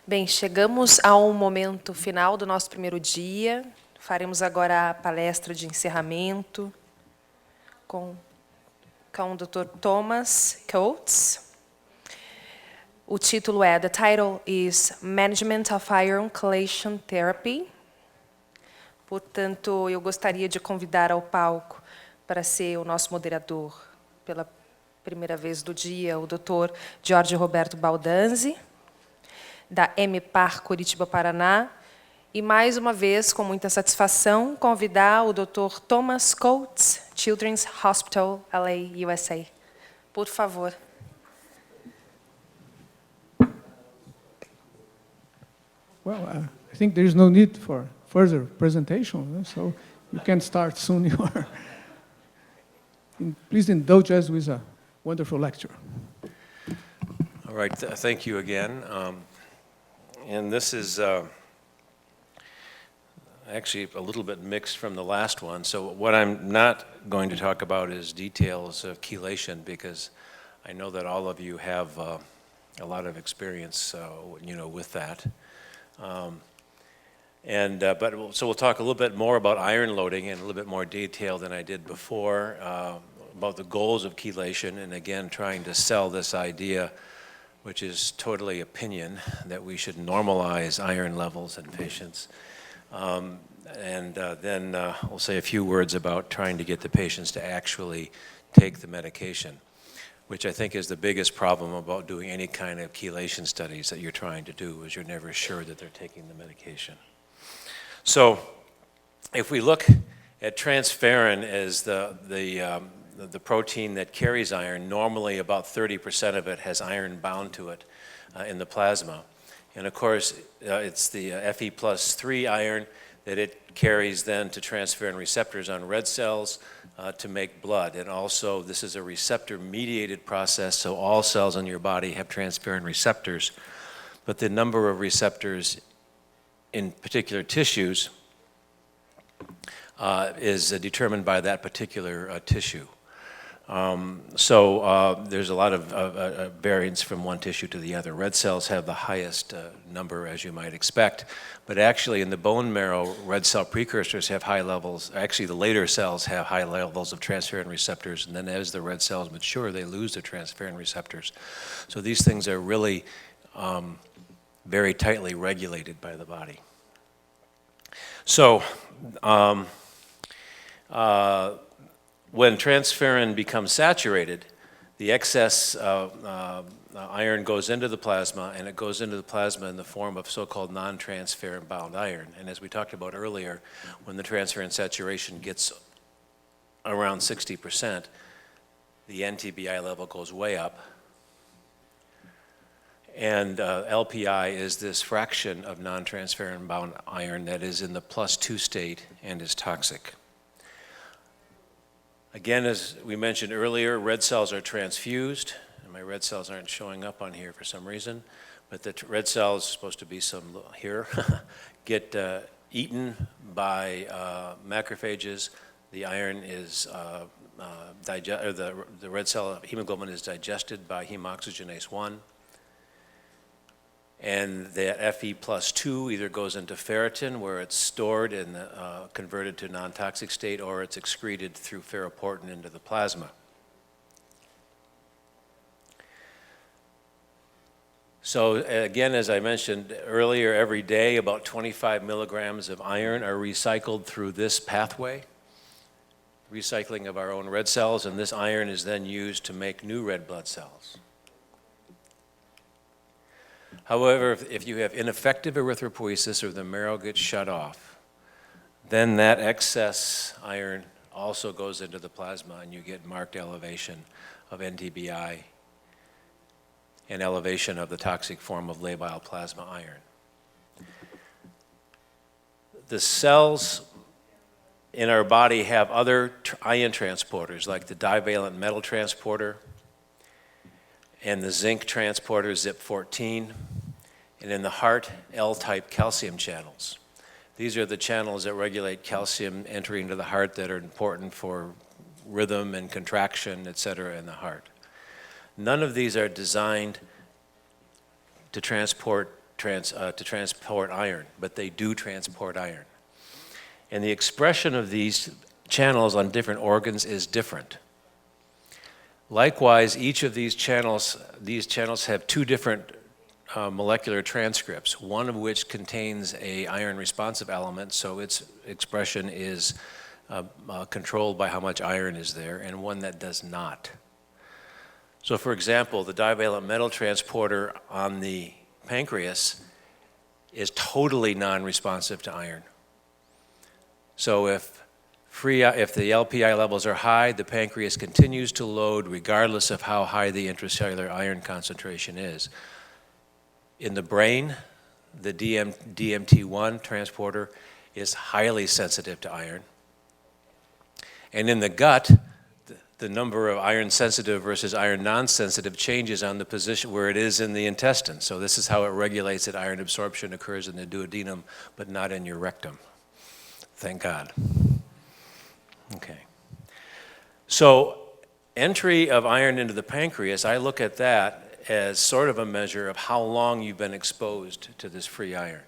Bem, chegamos ao momento final do nosso primeiro dia. Faremos agora a palestra de encerramento com o Dr. Thomas Coates. O título é, the title is Management of Iron Chelation Therapy. Portanto, eu gostaria de convidar ao palco para ser o nosso moderador pela primeira vez do dia, o Dr. Jorge Roberto Baldanzi, da MPAR Curitiba, Paraná, e mais uma vez, com muita satisfação, convidar o Dr. Thomas Coates, Children's Hospital, LA, USA. Por favor. Well, I think there is no need for further presentation, so you can start soon. Please indulge us with a wonderful lecture. All right, thank you again. And this is actually a little bit mixed from the last one. So what I'm not going to talk about is details of chelation, because I know that all of you have a lot of experience, with that. So we'll talk a little bit more about iron loading in a little bit more detail than I did before, about the goals of chelation, and again, trying to sell this idea, which is totally opinion, that we should normalize iron levels in patients. Then we'll say a few words about trying to get the patients to actually take the medication, which I think is the biggest problem about doing any kind of chelation studies that you're trying to do, is you're never sure that they're taking the medication. So if we look at transferrin as the protein that carries iron, normally about 30% of it has iron bound to it in the plasma. And of course, it's the Fe+3 iron that it carries then to transferrin receptors on red cells to make blood. And also, this is a receptor-mediated process, so all cells in your body have transferrin receptors. But the number of receptors in particular tissues is determined by that particular tissue. There's a lot of variance from one tissue to the other. Red cells have the highest number, as you might expect, but actually in the bone marrow, red cell precursors have high levels. Actually, the later cells have high levels of transferrin receptors, and then as the red cells mature, they lose their transferrin receptors. So these things are really very tightly regulated by the body. So, when transferrin becomes saturated, the excess iron goes into the plasma, and it goes into the plasma in the form of so-called non-transferrin bound iron. And as we talked about earlier, when the transferrin saturation gets around 60%, the NTBI level goes way up. And LPI is this fraction of non-transferrin bound iron that is in the +2 state and is toxic. Again, as we mentioned earlier, red cells are transfused, and my red cells aren't showing up on here for some reason, but the red cells, supposed to be some here, get eaten by macrophages. The iron is the red cell hemoglobin is digested by hemoxygenase 1. And the Fe+2 either goes into ferritin, where it's stored and converted to non-toxic state, or it's excreted through ferroportin into the plasma. So again, as I mentioned earlier, every day about 25 milligrams of iron are recycled through this pathway, recycling of our own red cells, and this iron is then used to make new red blood cells. However, if you have ineffective erythropoiesis or the marrow gets shut off, then that excess iron also goes into the plasma, and you get marked elevation of NTBI and elevation of the toxic form of labile plasma iron. The cells in our body have other ion transporters, like the divalent metal transporter and the zinc transporter, ZIP14, and in the heart, L-type calcium channels. These are the channels that regulate calcium entering into the heart that are important for rhythm and contraction, et cetera, in the heart. None of these are designed to transport transport iron, but they do transport iron. And the expression of these channels on different organs is different. Likewise, each of these channels have two different molecular transcripts, one of which contains a iron-responsive element, so its expression is controlled by how much iron is there, and one that does not. So for example, the divalent metal transporter on the pancreas is totally non-responsive to iron. So if the LPI levels are high, the pancreas continues to load regardless of how high the intracellular iron concentration is. In the brain, the DMT1 transporter is highly sensitive to iron. And in the gut, the number of iron sensitive versus iron non-sensitive changes on the position where it is in the intestine. So this is how it regulates that iron absorption occurs in the duodenum, but not in your rectum. Thank God. Okay. So entry of iron into the pancreas, I look at that as sort of a measure of how long you've been exposed to this free iron.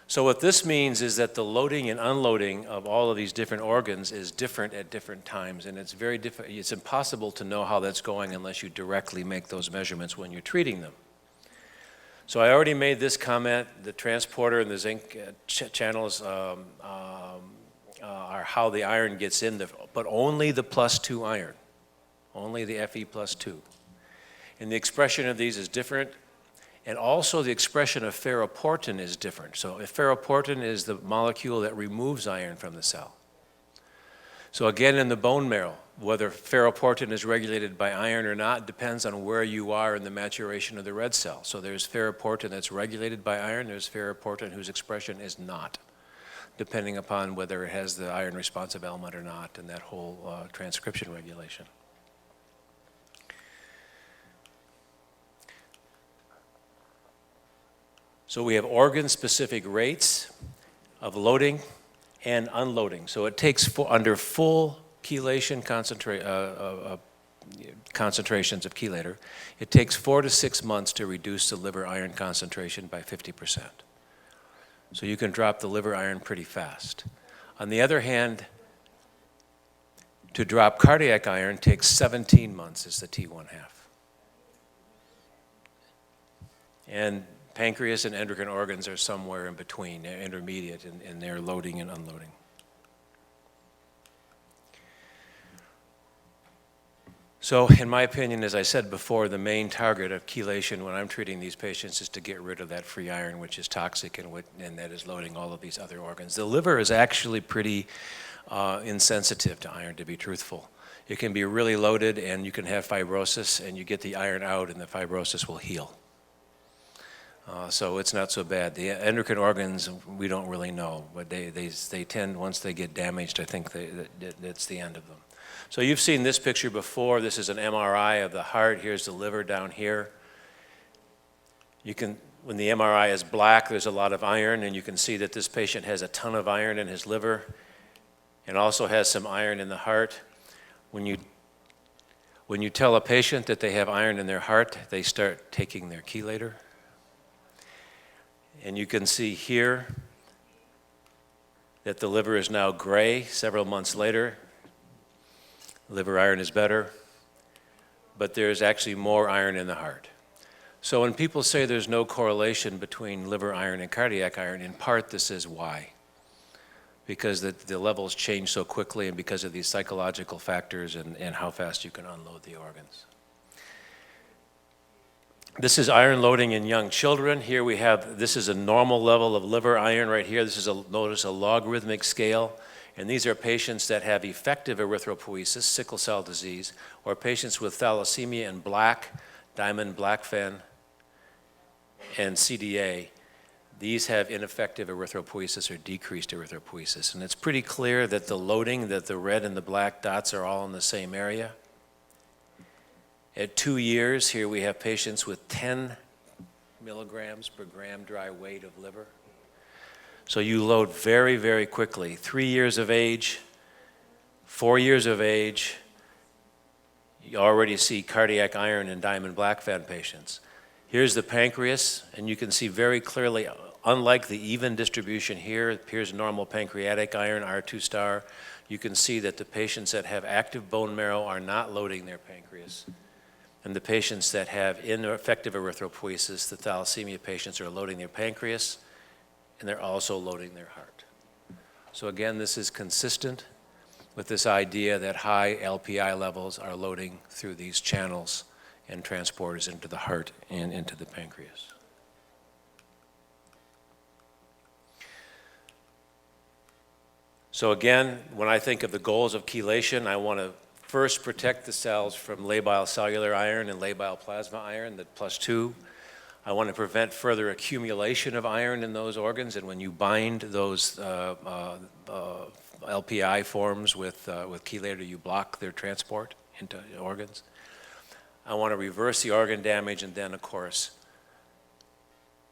So what this means is that the loading and unloading of all of these different organs is different at different times, and it's very different. It's impossible to know how that's going unless you directly make those measurements when you're treating them. So I already made this comment: the transporter and the zinc channels are how the iron gets in, but only the +2 iron, only the Fe+2. And the expression of these is different. And also the expression of ferroportin is different. So if ferroportin is the molecule that removes iron from the cell. So again, in the bone marrow, whether ferroportin is regulated by iron or not depends on where you are in the maturation of the red cell. So there's ferroportin that's regulated by iron, there's ferroportin whose expression is not, depending upon whether it has the iron responsive element or not, and that whole transcription regulation. So we have organ-specific rates of loading and unloading. So it takes, under full chelation concentrations of chelator, it takes 4 to 6 months to reduce the liver iron concentration by 50%. So you can drop the liver iron pretty fast. On the other hand, to drop cardiac iron takes 17 months is the T1/2. And pancreas and endocrine organs are somewhere in between, they're intermediate in their loading and unloading. So in my opinion, as I said before, the main target of chelation when I'm treating these patients is to get rid of that free iron, which is toxic and that is loading all of these other organs. The liver is actually pretty insensitive to iron, to be truthful. It can be really loaded and you can have fibrosis and you get the iron out and the fibrosis will heal. So it's not so bad. The endocrine organs, we don't really know, but they tend, once they get damaged, I think that's the end of them. So you've seen this picture before. This is an MRI of the heart. Here's the liver down here. You can, when the MRI is black, there's a lot of iron, and you can see that this patient has a ton of iron in his liver and also has some iron in the heart. When you tell a patient that they have iron in their heart, they start taking their chelator. And you can see here that the liver is now gray several months later. Liver iron is better, but there's actually more iron in the heart. So when people say there's no correlation between liver iron and cardiac iron, in part this is why. Because the levels change so quickly and because of these psychological factors and how fast you can unload the organs. This is iron loading in young children. Here we have, this is a normal level of liver iron right here. This is, notice, a logarithmic scale. And these are patients that have effective erythropoiesis, sickle cell disease, or patients with thalassemia in black, diamond blackfen, and CDA. These have ineffective erythropoiesis or decreased erythropoiesis. And it's pretty clear that the loading, that the red and the black dots are all in the same area. At 2 years, here we have patients with 10 milligrams per gram dry weight of liver. So you load very, very quickly. 3 years of age, 4 years of age, you already see cardiac iron in diamond blackfen patients. Here's the pancreas, and you can see very clearly, unlike the even distribution here, here's normal pancreatic iron, R2 star. You can see that the patients that have active bone marrow are not loading their pancreas. And the patients that have ineffective erythropoiesis, the thalassemia patients, are loading their pancreas, and they're also loading their heart. So again, this is consistent with this idea that high LPI levels are loading through these channels and transporters into the heart and into the pancreas. So again, when I think of the goals of chelation, I want to first protect the cells from labile cellular iron and labile plasma iron, the +2. I want to prevent further accumulation of iron in those organs, and when you bind those LPI forms with chelator, you block their transport into organs. I want to reverse the organ damage and then, of course,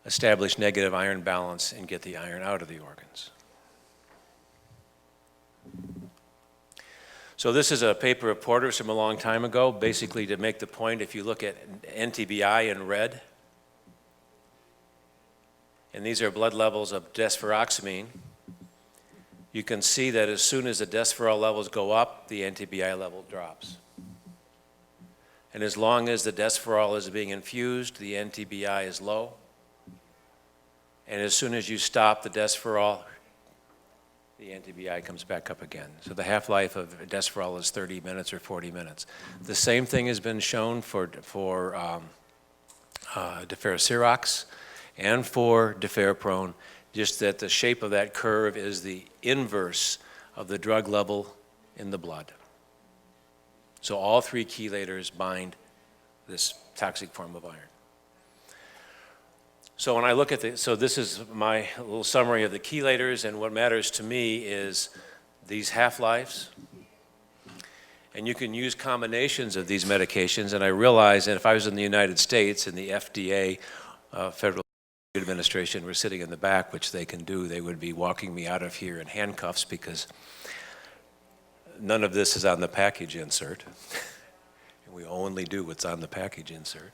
establish negative iron balance and get the iron out of the organs. So this is a paper of Porter's from a long time ago, basically to make the point, if you look at NTBI in red, and these are blood levels of desferoxamine, you can see that as soon as the desferol levels go up, the NTBI level drops. And as long as the desferol is being infused, the NTBI is low. And as soon as you stop the desferol, the NTBI comes back up again. So the half-life of desferol is 30 minutes or 40 minutes. The same thing has been shown for deferocerox and for deferoprone, just that the shape of that curve is the inverse of the drug level in the blood. So all three chelators bind this toxic form of iron. So when I look at so this is my little summary of the chelators, and what matters to me is these half-lives. And you can use combinations of these medications, and I realize that if I was in the United States and the FDA, Federal Administration, were sitting in the back, which they can do, they would be walking me out of here in handcuffs because none of this is on the package insert. And we only do what's on the package insert.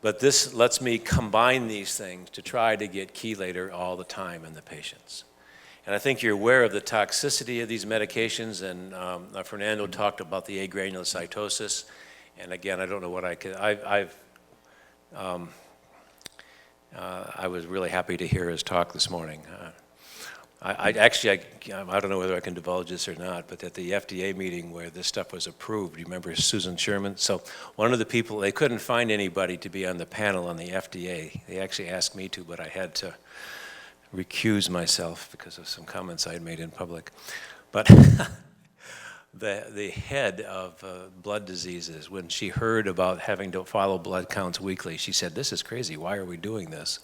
But this lets me combine these things to try to get chelator all the time in the patients. And I think you're aware of the toxicity of these medications, and Fernando talked about the agranulocytosis. And again, I don't know what I could, I was really happy to hear his talk this morning. I don't know whether I can divulge this or not, but at the FDA meeting where this stuff was approved, you remember Susan Sherman? So one of the people, they couldn't find anybody to be on the panel on the FDA. They actually asked me to, but I had to recuse myself because of some comments I had made in public. But the head of blood diseases, when she heard about having to follow blood counts weekly, she said, "This is crazy, why are we doing this?"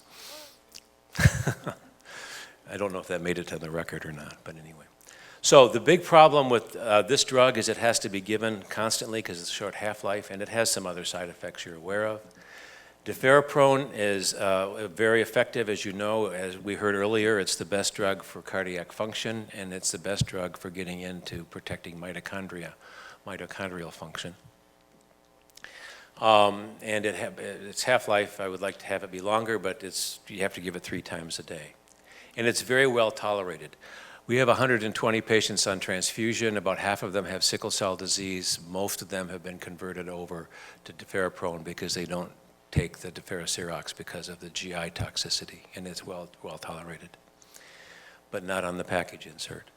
I don't know if that made it to the record or not, but anyway. So the big problem with this drug is it has to be given constantly because it's a short half-life, and it has some other side effects you're aware of. Deferoprone is very effective, as you know. As we heard earlier, it's the best drug for cardiac function, and it's the best drug for getting into protecting mitochondrial function. And its half-life, I would like to have it be longer, but you have to give it 3 times a day. And it's very well tolerated. We have 120 patients on transfusion. About half of them have sickle cell disease. Most of them have been converted over to deferoprone because they don't take the deferocerox because of the GI toxicity, and it's well tolerated, but not on the package insert.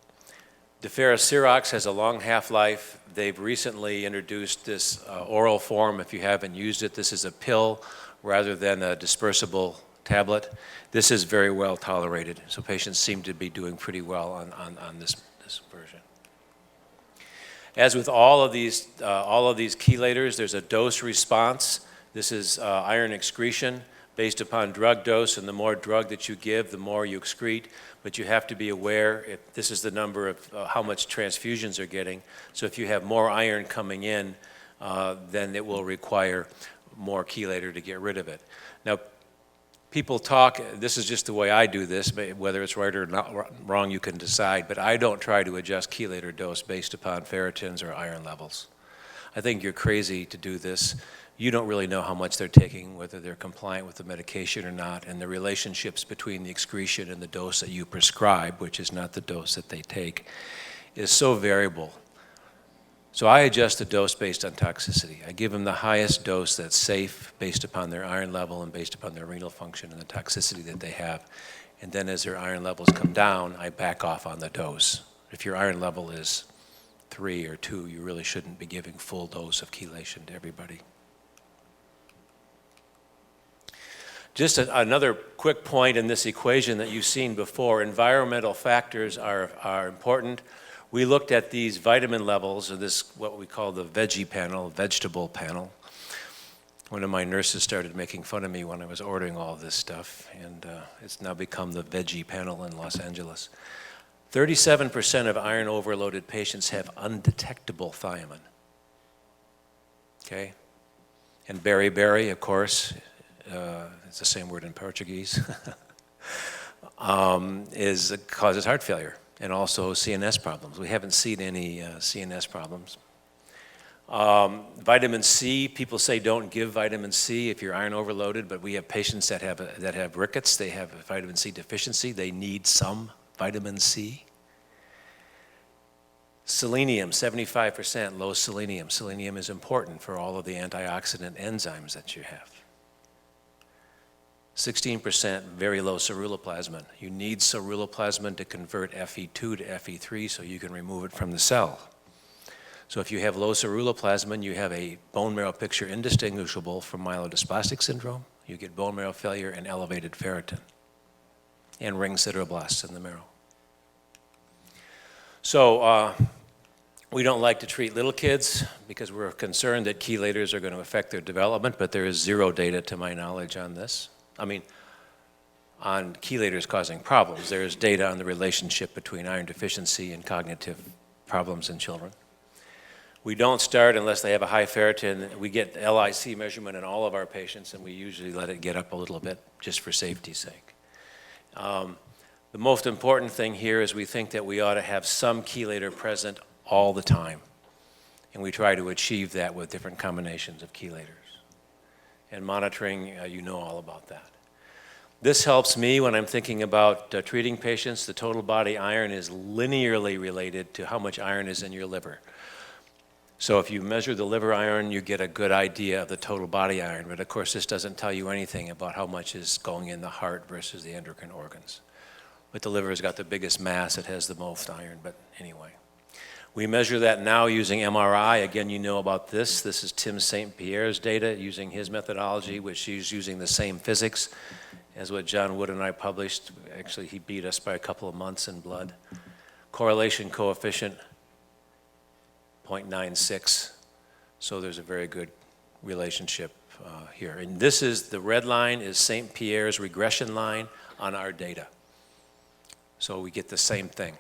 Deferocerox has a long half-life. They've recently introduced this oral form. If you haven't used it, this is a pill rather than a dispersible tablet. This is very well tolerated, so patients seem to be doing pretty well on this version. As with all of these chelators, there's a dose response. This is iron excretion based upon drug dose, and the more drug that you give, the more you excrete. But you have to be aware, if this is the number of how much transfusions are getting. So if you have more iron coming in, then it will require more chelator to get rid of it. Now, people talk, this is just the way I do this, but whether it's right or not wrong, you can decide, but I don't try to adjust chelator dose based upon ferritins or iron levels. I think you're crazy to do this you don't really know how much they're taking, whether they're compliant with the medication or not, and the relationships between the excretion and the dose that you prescribe, which is not the dose that they take, is so variable. So I adjust the dose based on toxicity. I give them the highest dose that's safe based upon their iron level and based upon their renal function and the toxicity that they have. And then as their iron levels come down, I back off on the dose. If your iron level is 3 or 2, you really shouldn't be giving full dose of chelation to everybody. Just another quick point in this equation that you've seen before, environmental factors are important. We looked at these vitamin levels, or this, what we call the veggie panel, vegetable panel. One of my nurses started making fun of me when I was ordering all this stuff, and it's now become the veggie panel in Los Angeles. 37% of iron overloaded patients have undetectable thiamine. Okay? And beriberi, of course, it's the same word in Portuguese, causes heart failure and also CNS problems. We haven't seen any CNS problems. Vitamin C, people say don't give vitamin C if you're iron overloaded, but we have patients that have rickets, they have a vitamin C deficiency, they need some vitamin C. Selenium, 75% low selenium. Selenium is important for all of the antioxidant enzymes that you have. 16% very low ceruloplasmin. You need ceruloplasmin to convert Fe2 to Fe3 so you can remove it from the cell. So if you have low ceruloplasmin, you have a bone marrow picture indistinguishable from myelodysplastic syndrome. You get bone marrow failure and elevated ferritin and ring sideroblasts in the marrow. So we don't like to treat little kids because we're concerned that chelators are going to affect their development, but there is zero data to my knowledge on this. I mean, on chelators causing problems. There is data on the relationship between iron deficiency and cognitive problems in children. We don't start unless they have a high ferritin. We get LIC measurement in all of our patients, and we usually let it get up a little bit just for safety's sake. The most important thing here is we think that we ought to have some chelator present all the time, and we try to achieve that with different combinations of chelators. And monitoring, you know all about that. This helps me when I'm thinking about treating patients. The total body iron is linearly related to how much iron is in your liver. So if you measure the liver iron, you get a good idea of the total body iron. But of course, this doesn't tell you anything about how much is going in the heart versus the endocrine organs. But the liver has got the biggest mass, it has the most iron, but anyway. We measure that now using MRI. Again, you know about this. This is Tim St. Pierre's data using his methodology, which is using the same physics as what John Wood and I published. Actually, he beat us by a couple of months in blood. Correlation coefficient, 0.96. So there's a very good relationship here. And this is, the red line is St. Pierre's regression line on our data. So we get the same thing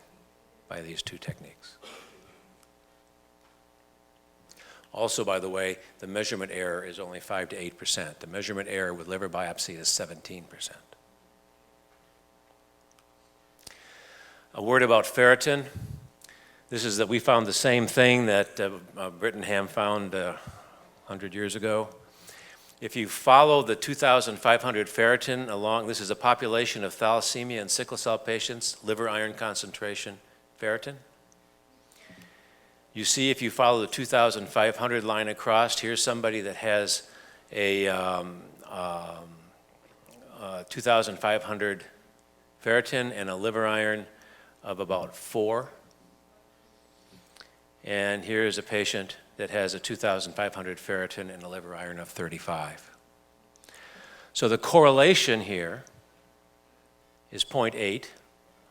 by these two techniques. Also, by the way, the measurement error is only 5 to 8%. The measurement error with liver biopsy is 17%. A word about ferritin. This is that we found the same thing that Brittenham found 100 years ago. If you follow the 2,500 ferritin along, this is a population of thalassemia and sickle cell patients, liver iron concentration, ferritin. You see, if you follow the 2,500 line across, here's somebody that has a 2,500 ferritin and a liver iron of about 4. And here's a patient that has a 2,500 ferritin and a liver iron of 35. So the correlation here is 0.8,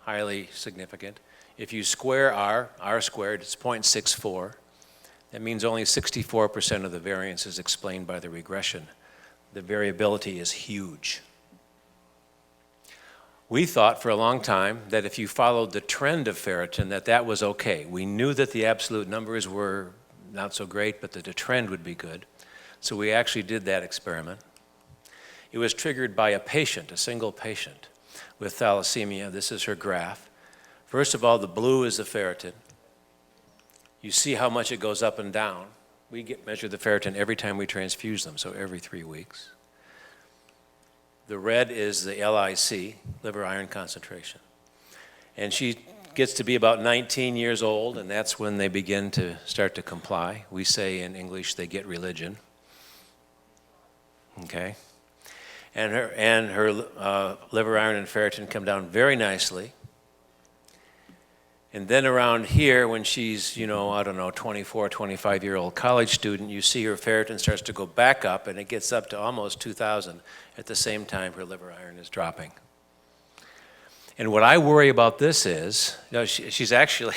highly significant. If you square R squared, it's 0.64. That means only 64% of the variance is explained by the regression. The variability is huge. We thought for a long time that if you followed the trend of ferritin, that was okay. We knew that the absolute numbers were not so great, but that the trend would be good. So we actually did that experiment. It was triggered by a patient, a single patient with thalassemia. This is her graph. First of all, the blue is the ferritin. You see how much it goes up and down. We measure the ferritin every time we transfuse them, so every 3 weeks. The red is the LIC, liver iron concentration. And she gets to be about 19 years old, and that's when they begin to start to comply. We say in English they get religion. Okay? And her liver iron and ferritin come down very nicely. And then around here, when she's, 24, 25-year-old college student, you see her ferritin starts to go back up, and it gets up to almost 2,000. At the same time, her liver iron is dropping. And what I worry about this is, she's actually,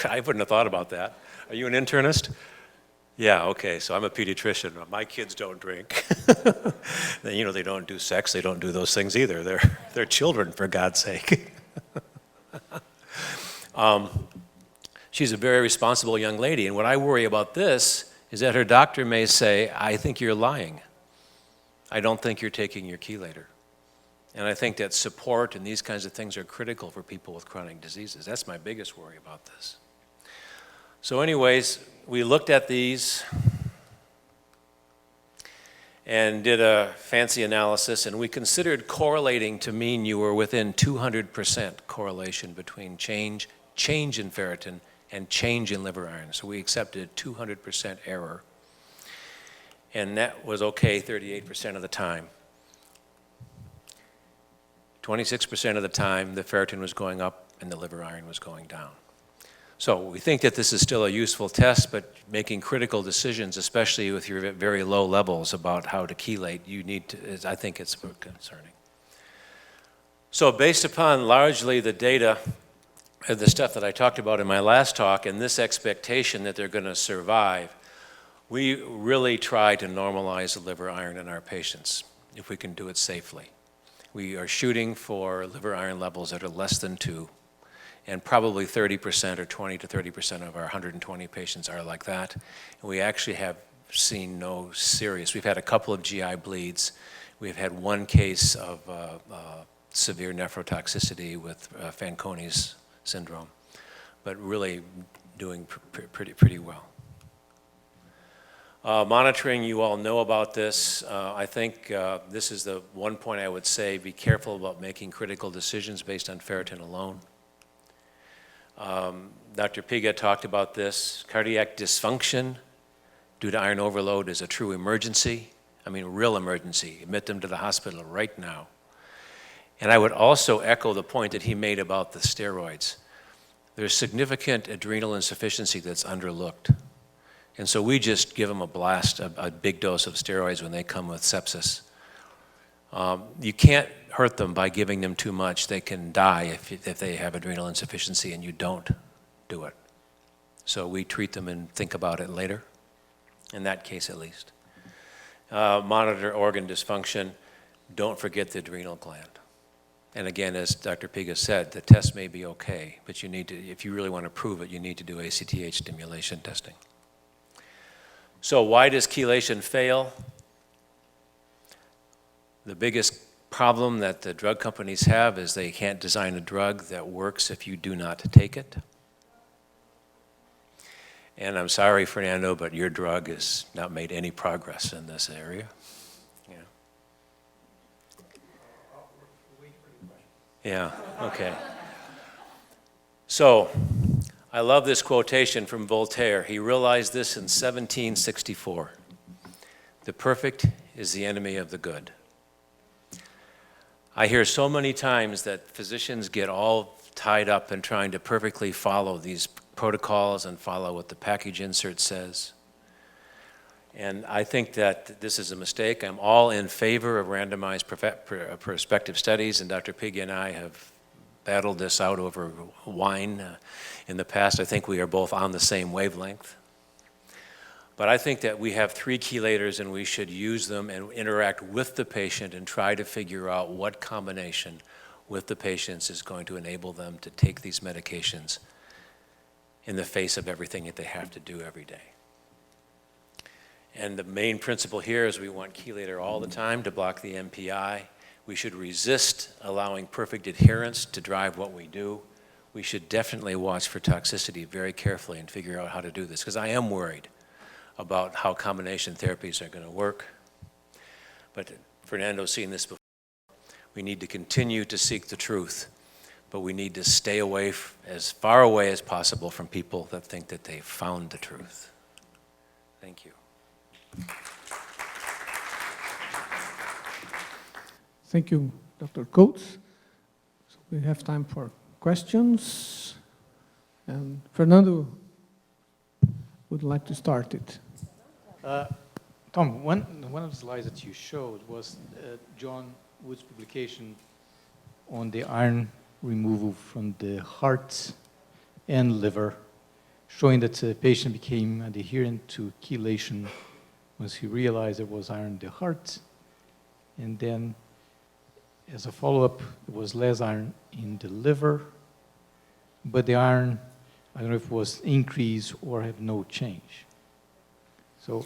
I wouldn't have thought about that. Are you an internist? Yeah, okay, so I'm a pediatrician. My kids don't drink. They don't do sex, they don't do those things either. They're children, for God's sake. She's a very responsible young lady, and what I worry about this is that her doctor may say, I think you're lying. I don't think you're taking your chelator. And I think that support and these kinds of things are critical for people with chronic diseases. That's my biggest worry about this. So anyways, we looked at these and did a fancy analysis, and we considered correlating to mean you were within 200% correlation between change in ferritin and change in liver iron. So we accepted 200% error. And that was okay 38% of the time. 26% of the time, the ferritin was going up and the liver iron was going down. So we think that this is still a useful test, but making critical decisions, especially with your very low levels about how to chelate, I think it's concerning. So based upon largely the data, the stuff that I talked about in my last talk, and this expectation that they're going to survive, we really try to normalize the liver iron in our patients, if we can do it safely. We are shooting for liver iron levels that are less than 2, and probably 30% or 20 to 30% of our 120 patients are like that. And we actually have seen no serious. We've had a couple of GI bleeds. We've had one case of severe nephrotoxicity with Fanconi's syndrome, but really doing pretty well. Monitoring, you all know about this. I think this is the one point I would say, be careful about making critical decisions based on ferritin alone. Dr. Piga talked about this. Cardiac dysfunction due to iron overload is a true emergency. I mean, real emergency. Admit them to the hospital right now. And I would also echo the point that he made about the steroids. There's significant adrenal insufficiency that's underlooked. And so we just give them a blast, a big dose of steroids when they come with sepsis. You can't hurt them by giving them too much. They can die if they have adrenal insufficiency and you don't do it. So we treat them and think about it later, in that case at least. Monitor organ dysfunction. Don't forget the adrenal gland. And again, as Dr. Piga said, the test may be okay, but you need to, if you really want to prove it, you need to do ACTH stimulation testing. So why does chelation fail? The biggest problem that the drug companies have is they can't design a drug that works if you do not take it. And I'm sorry, Fernando, but your drug has not made any progress in this area. Yeah, okay. So, I love this quotation from Voltaire. He realized this in 1764. The perfect is the enemy of the good. I hear so many times that physicians get all tied up in trying to perfectly follow these protocols and follow what the package insert says. And I think that this is a mistake. I'm all in favor of randomized prospective studies, and Dr. Piga and I have battled this out over wine in the past. I think we are both on the same wavelength. But I think that we have 3 chelators and we should use them and interact with the patient and try to figure out what combination with the patients is going to enable them to take these medications in the face of everything that they have to do every day. And the main principle here is we want chelator all the time to block the MPI. We should resist allowing perfect adherence to drive what we do. We should definitely watch for toxicity very carefully and figure out how to do this, because I am worried about how combination therapies are going to work. But Fernando's seen this before. We need to continue to seek the truth, but we need to stay away, as far away as possible from people that think that they've found the truth. Thank you. Thank you, Dr. Coates. So we have time for questions. And Fernando would like to start it. Tom, one of the slides that you showed was John Wood's publication on the iron removal from the heart and liver, showing that the patient became adherent to chelation once he realized there was iron in the heart. And then, as a follow-up, there was less iron in the liver, but the iron, I don't know if it was increased or have no change. So,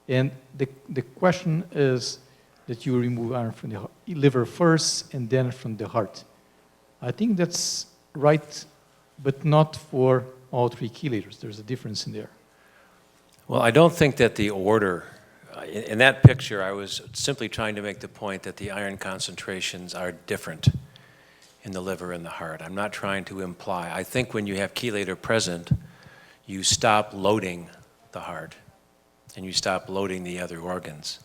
and the question is that you remove iron from the liver first and then from the heart. I think that's right, but not for all three chelators. There's a difference in there. Well, I don't think that the order, in that picture, I was simply trying to make the point that the iron concentrations are different in the liver and the heart. I'm not trying to imply. I think when you have chelator present, you stop loading the heart and you stop loading the other organs.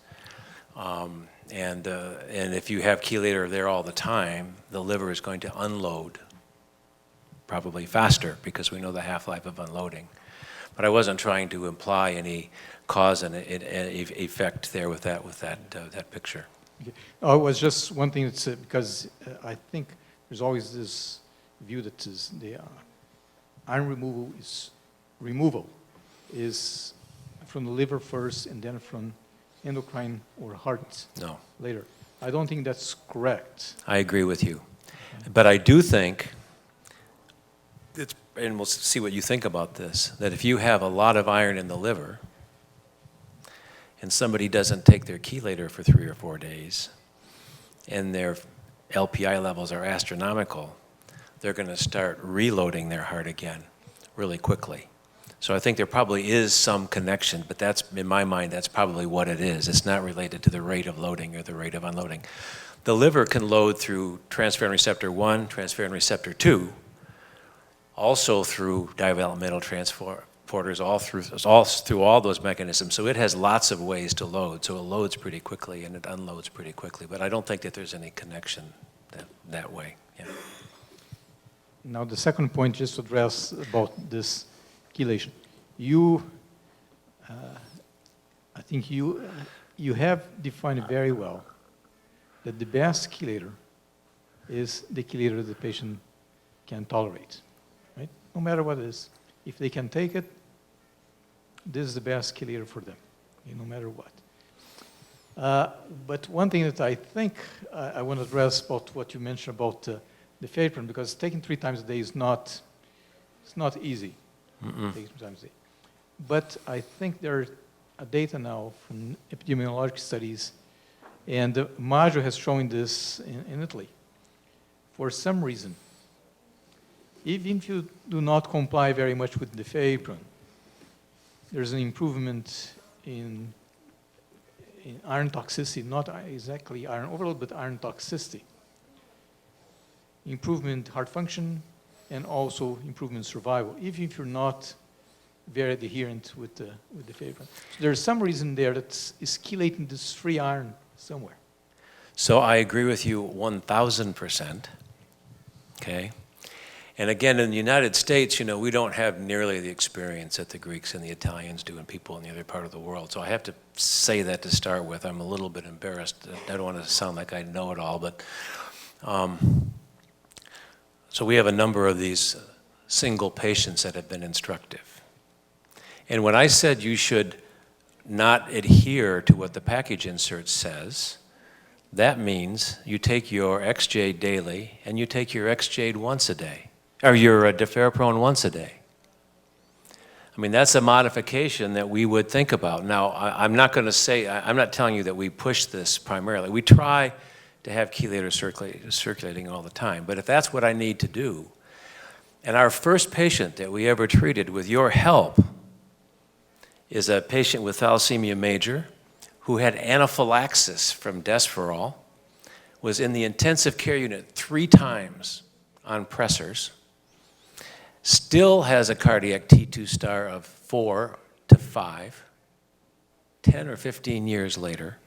And if you have chelator there all the time, the liver is going to unload probably faster because we know the half-life of unloading. But I wasn't trying to imply any cause and effect there with that picture. Okay. Oh, it was just one thing that's because I think there's always this view that is the iron removal is from the liver first and then from endocrine or heart later. I don't think that's correct. I agree with you. But I do think, and we'll see what you think about this, that if you have a lot of iron in the liver and somebody doesn't take their chelator for 3 or 4 days and their LPI levels are astronomical, they're going to start reloading their heart again really quickly. So I think there probably is some connection, but that's, in my mind, that's probably what it is. It's not related to the rate of loading or the rate of unloading. The liver can load through transferrin receptor 1, transferrin receptor 2, also through developmental transporters, through all those mechanisms. So it has lots of ways to load. So it loads pretty quickly and it unloads pretty quickly. But I don't think that there's any connection that way. Yeah. Now the second point, just to address about this chelation. You, I think you have defined very well that the best chelator is the chelator the patient can tolerate, right? No matter what it is. If they can take it, this is the best chelator for them, okay, no matter what. But one thing that I think I want to address about what you mentioned about the Ferritin, because taking 3 times a day is not easy. Taking 3 times a day. But I think there are data now from epidemiological studies, and Maggio has shown this in Italy. For some reason, even if you do not comply very much with the Ferritin, there's an improvement in iron toxicity, not exactly iron overload, but iron toxicity. Improvement in heart function, and also improvement in survival, even if you're not very adherent with the Ferritin. So there's some reason there that is chelating this free iron somewhere. So I agree with you 1,000%. Okay. And again, in the United States, we don't have nearly the experience that the Greeks and the Italians do and people in the other part of the world. So I have to say that to start with. I'm a little bit embarrassed. I don't want to sound like I know it all, but so we have a number of these single patients that have been instructive. And when I said you should not adhere to what the package insert says, that means you take your XJ daily and you take your XJ once a day, or your deferriprone once a day. I mean, that's a modification that we would think about. Now, I'm not going to say, I'm not telling you that we push this primarily. We try to have chelator circulating all the time, but if that's what I need to do, and our first patient that we ever treated with your help is a patient with thalassemia major who had anaphylaxis from Desferal, was in the intensive care unit 3 times on pressors, still has a cardiac T2 star of 4 to 5, 10 or 15 years later,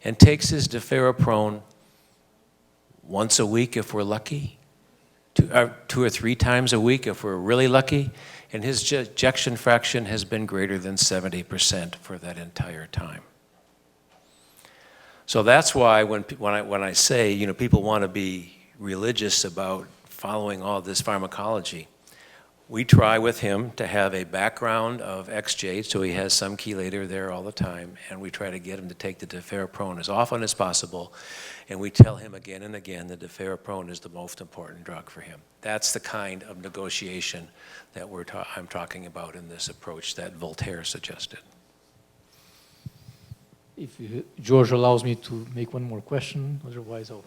and takes his deferoprone once a week if we're lucky, 2 or 3 times a week if we're really lucky, and his ejection fraction has been greater than 70% for that entire time. So that's why when I say, you know, people want to be religious about following all this pharmacology, we try with him to have a background of XJ, so he has some chelator there all the time, and we try to get him to take the deferoprone as often as possible, and we tell him again and again that deferoprone is the most important drug for him. That's the kind of negotiation that I'm talking about in this approach that Voltaire suggested. If George allows me to make one more question, otherwise I'll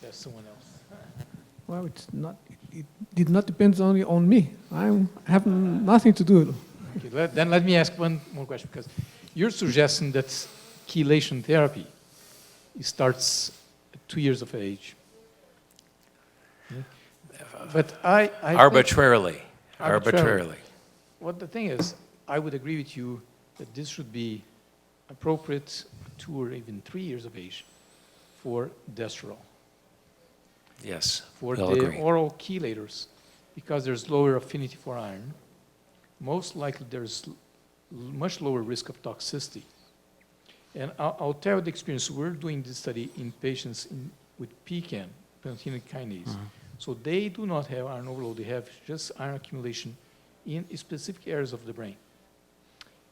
ask someone else. Well, it did not depend only on me. I have nothing to do. Okay, then let me ask one more question, because you're suggesting that chelation therapy starts at 2 years of age. But I Arbitrarily. Well, the thing is, I would agree with you that this should be appropriate 2 or even 3 years of age for Desferal. Yes, For we'll the agree. oral chelators, because there's lower affinity for iron, most likely there's much lower risk of toxicity. And I'll tell you the experience. We're doing this study in patients with PCAN, panthenol kinase. So they do not have iron overload. They have just iron accumulation in specific areas of the brain.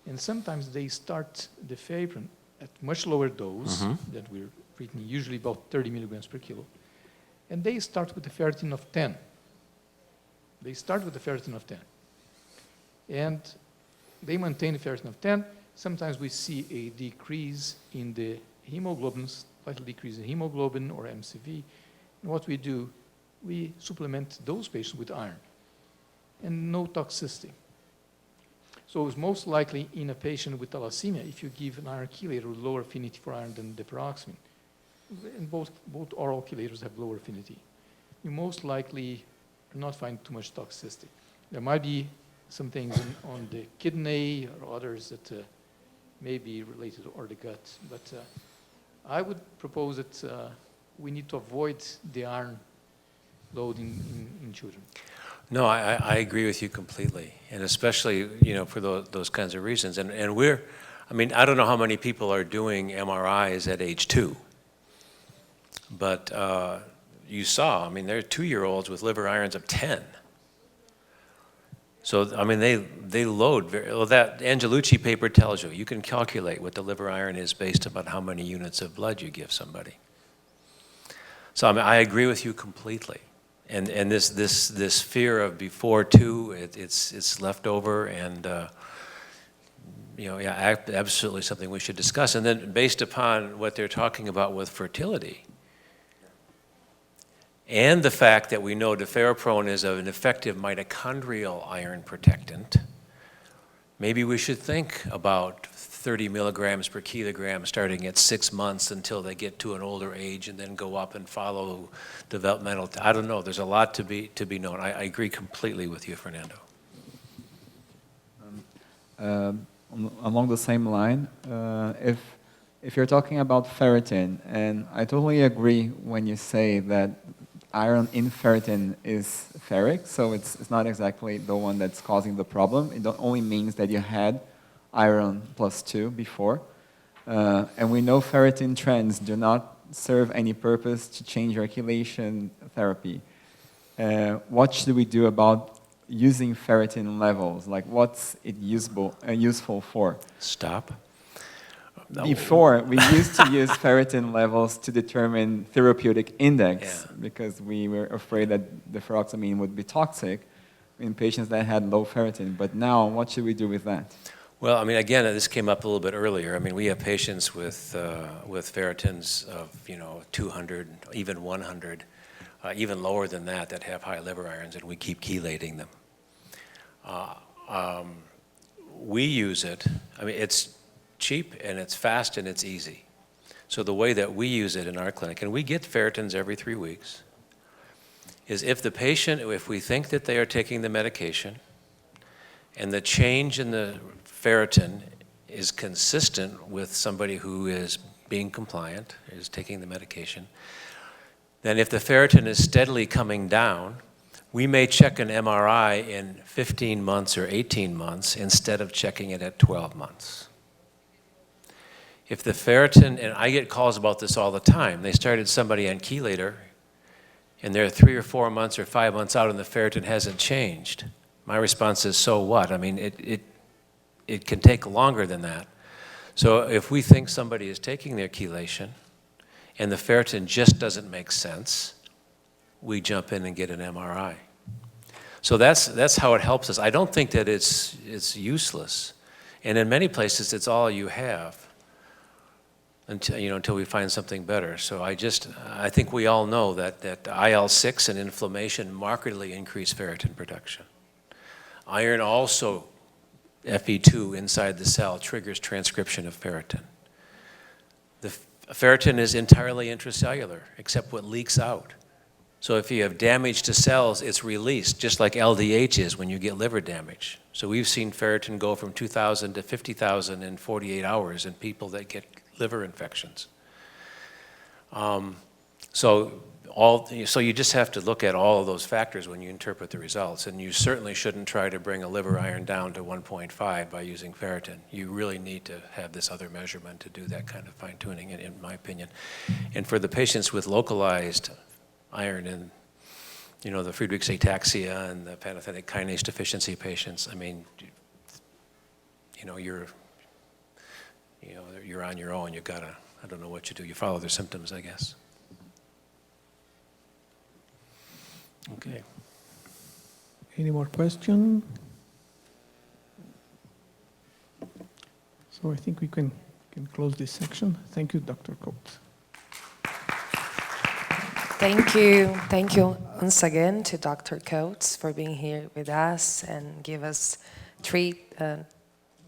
And sometimes they start the Ferritin at much lower dose that we're treating, usually about 30 milligrams per kilo. And they start with a ferritin of 10. They start with a ferritin of 10. And they maintain the ferritin of 10. Sometimes we see a decrease in the hemoglobin, slightly decrease in hemoglobin or MCV. And what we do, we supplement those patients with iron. And no toxicity. So it's most likely in a patient with thalassemia, if you give an iron chelator with lower affinity for iron than deferoxamine, and both oral chelators have lower affinity, you most likely are not finding too much toxicity. There might be some things on the kidney or others that may be related, or the gut, but I would propose that we need to avoid the iron load in children. No, I agree with you completely, and especially, you know, for those kinds of reasons. And I mean, I don't know how many people are doing MRIs at age 2, but you saw, I mean, there are 2-year-olds with liver irons of 10. So, I mean, they load well, that Angelucci paper tells you, you can calculate what the liver iron is based upon how many units of blood you give somebody. So, I mean, I agree with you completely. And this fear of before 2, it's left over, and you know, yeah, absolutely something we should discuss. And then based upon what they're talking about with fertility, and the fact that we know deferoprone is an effective mitochondrial iron protectant, maybe we should think about 30 milligrams per kilogram starting at 6 months until they get to an older age, and then go up and follow developmental. I don't know. There's a lot to be known. I agree completely with you, Fernando. Along the same line, if you're talking about ferritin, and I totally agree when you say that iron in ferritin is ferric, so it's not exactly the one that's causing the problem. It only means that you had iron +2 before. And we know ferritin trends do not serve any purpose to change your chelation therapy. What should we do about using ferritin levels? Like, what's it useful for? Stop. No. Before, we used to use ferritin levels to determine therapeutic index, because we were afraid that deferoxamine would be toxic in patients that had low ferritin. But now, what should we do with that? Well, I mean, again, this came up a little bit earlier. I mean, we have patients with ferritins of, 200, even 100, even lower than that have high liver irons, and we keep chelating them. we use it, I mean, it's cheap and it's fast and it's easy. So the way that we use it in our clinic, and we get ferritins every 3 weeks, is if the patient, if we think that they are taking the medication and the change in the ferritin is consistent with somebody who is being compliant, is taking the medication, then if the ferritin is steadily coming down, we may check an MRI in 15 months or 18 months instead of checking it at 12 months. If the ferritin, and I get calls about this all the time, they started somebody on chelator and they're 3 or 4 months or 5 months out and the ferritin hasn't changed. My response is, so what? I mean, it can take longer than that. So if we think somebody is taking their chelation and the ferritin just doesn't make sense, we jump in and get an MRI. So that's how it helps us. I don't think that it's useless. And in many places, it's all you have until we find something better. So I think we all know that IL-6 and inflammation markedly increase ferritin production. Iron also, Fe2 inside the cell, triggers transcription of ferritin. The ferritin is entirely intracellular, except what leaks out. So if you have damage to cells, it's released, just like LDH is when you get liver damage. So we've seen ferritin go from 2,000 to 50,000 in 48 hours in people that get liver infections. So you just have to look at all of those factors when you interpret the results, and you certainly shouldn't try to bring a liver iron down to 1.5 by using ferritin. You really need to have this other measurement to do that kind of fine-tuning, in my opinion. And for the patients with localized iron in, the Friedreich's ataxia and the pantothenic kinase deficiency patients, I mean, you're on your own. You've got to, I don't know what you do. You follow their symptoms, I guess. Okay. Any more questions? So I think we can close this section. Thank you, Dr. Coates. Thank you. Thank you once again to Dr. Coates for being here with us and give us 3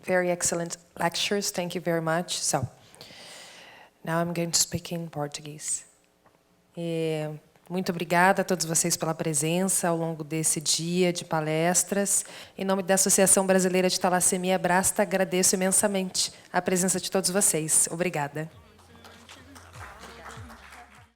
very excellent lectures. Thank you very much. So, now I'm going to speak in Portuguese. Muito obrigada a todos vocês pela presença ao longo desse dia de palestras. Em nome da Associação Brasileira de Talassemia Abrasta, agradeço imensamente a presença de todos vocês. Obrigada.